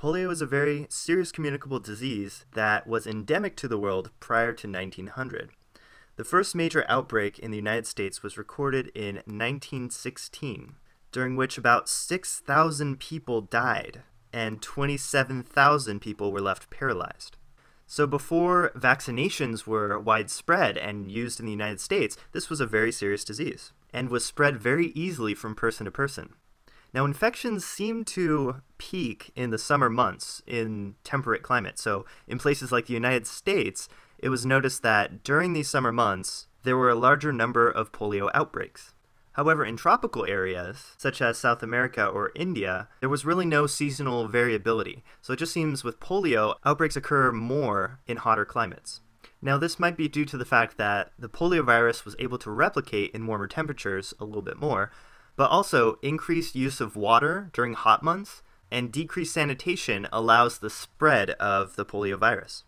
Polio is a very serious communicable disease that was endemic to the world prior to 1900. The first major outbreak in the United States was recorded in 1916, during which about 6,000 people died and 27,000 people were left paralyzed. So before vaccinations were widespread and used in the United States, this was a very serious disease and was spread very easily from person to person. Now, infections seem to peak in the summer months in temperate climates. So in places like the United States, it was noticed that during these summer months, there were a larger number of polio outbreaks. However, in tropical areas, such as South America or India, there was really no seasonal variability. So it just seems with polio, outbreaks occur more in hotter climates. Now, this might be due to the fact that the polio virus was able to replicate in warmer temperatures a little bit more, but also increased use of water during hot months and decreased sanitation allows the spread of the polio virus.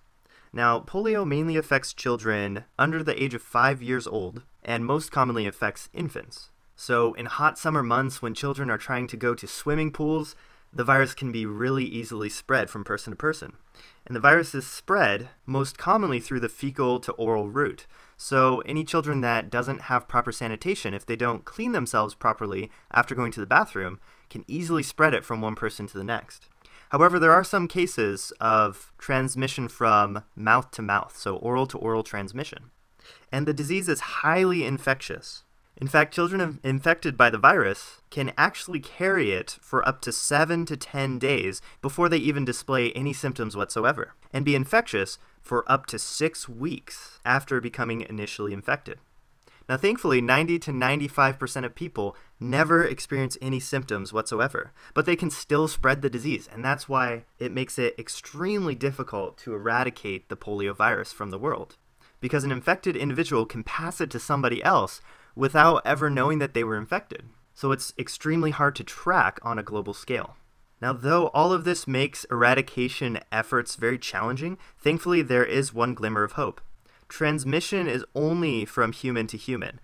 Now, polio mainly affects children under the age of 5 years old and most commonly affects infants. So in hot summer months when children are trying to go to swimming pools, the virus can be really easily spread from person to person. And the virus is spread most commonly through the fecal to oral route. So any children that doesn't have proper sanitation, if they don't clean themselves properly after going to the bathroom, can easily spread it from one person to the next. However, there are some cases of transmission from mouth to mouth, so oral to oral transmission. And the disease is highly infectious. In fact, children infected by the virus can actually carry it for up to 7 to 10 days before they even display any symptoms whatsoever, and be infectious for up to 6 weeks after becoming initially infected. Now, thankfully, 90 to 95% of people never experience any symptoms whatsoever, but they can still spread the disease, and that's why it makes it extremely difficult to eradicate the polio virus from the world, because an infected individual can pass it to somebody else without ever knowing that they were infected. So it's extremely hard to track on a global scale. Now, though all of this makes eradication efforts very challenging, thankfully there is one glimmer of hope. Transmission is only from human to human.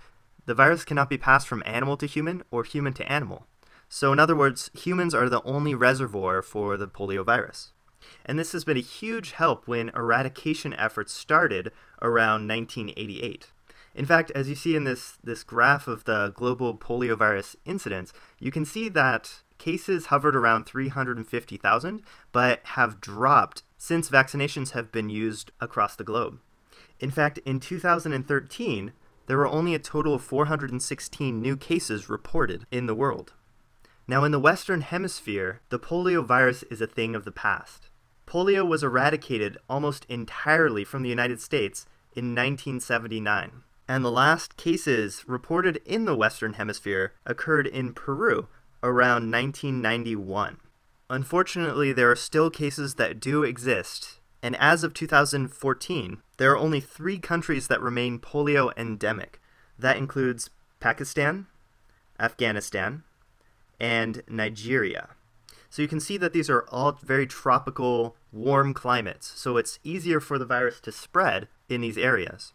The virus cannot be passed from animal to human or human to animal. So in other words, humans are the only reservoir for the polio virus. And this has been a huge help when eradication efforts started around 1988. In fact, as you see in this graph of the global poliovirus incidence, you can see that cases hovered around 350,000, but have dropped since vaccinations have been used across the globe. In fact, in 2013, there were only a total of 416 new cases reported in the world. Now, in the Western Hemisphere, the polio virus is a thing of the past. Polio was eradicated almost entirely from the United States in 1979. And the last cases reported in the Western Hemisphere occurred in Peru around 1991. Unfortunately, there are still cases that do exist, and as of 2014, there are only 3 countries that remain polio endemic. That includes Pakistan, Afghanistan, and Nigeria. So you can see that these are all very tropical, warm climates, so it's easier for the virus to spread in these areas.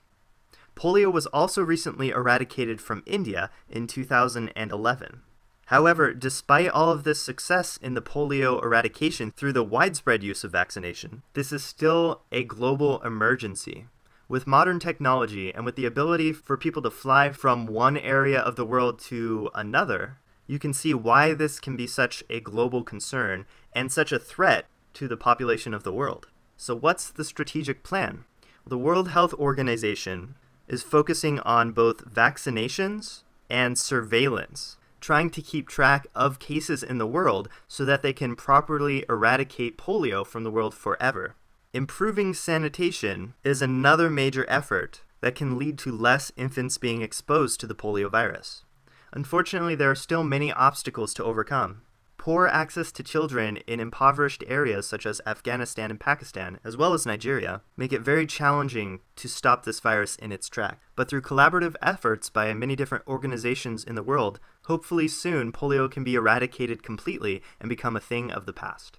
Polio was also recently eradicated from India in 2011. However, despite all of this success in the polio eradication through the widespread use of vaccination, this is still a global emergency. With modern technology and with the ability for people to fly from one area of the world to another, you can see why this can be such a global concern and such a threat to the population of the world. So what's the strategic plan? The World Health Organization is focusing on both vaccinations and surveillance, trying to keep track of cases in the world so that they can properly eradicate polio from the world forever. Improving sanitation is another major effort that can lead to less infants being exposed to the polio virus. Unfortunately, there are still many obstacles to overcome. Poor access to children in impoverished areas such as Afghanistan and Pakistan, as well as Nigeria, make it very challenging to stop this virus in its track. But through collaborative efforts by many different organizations in the world, hopefully soon polio can be eradicated completely and become a thing of the past.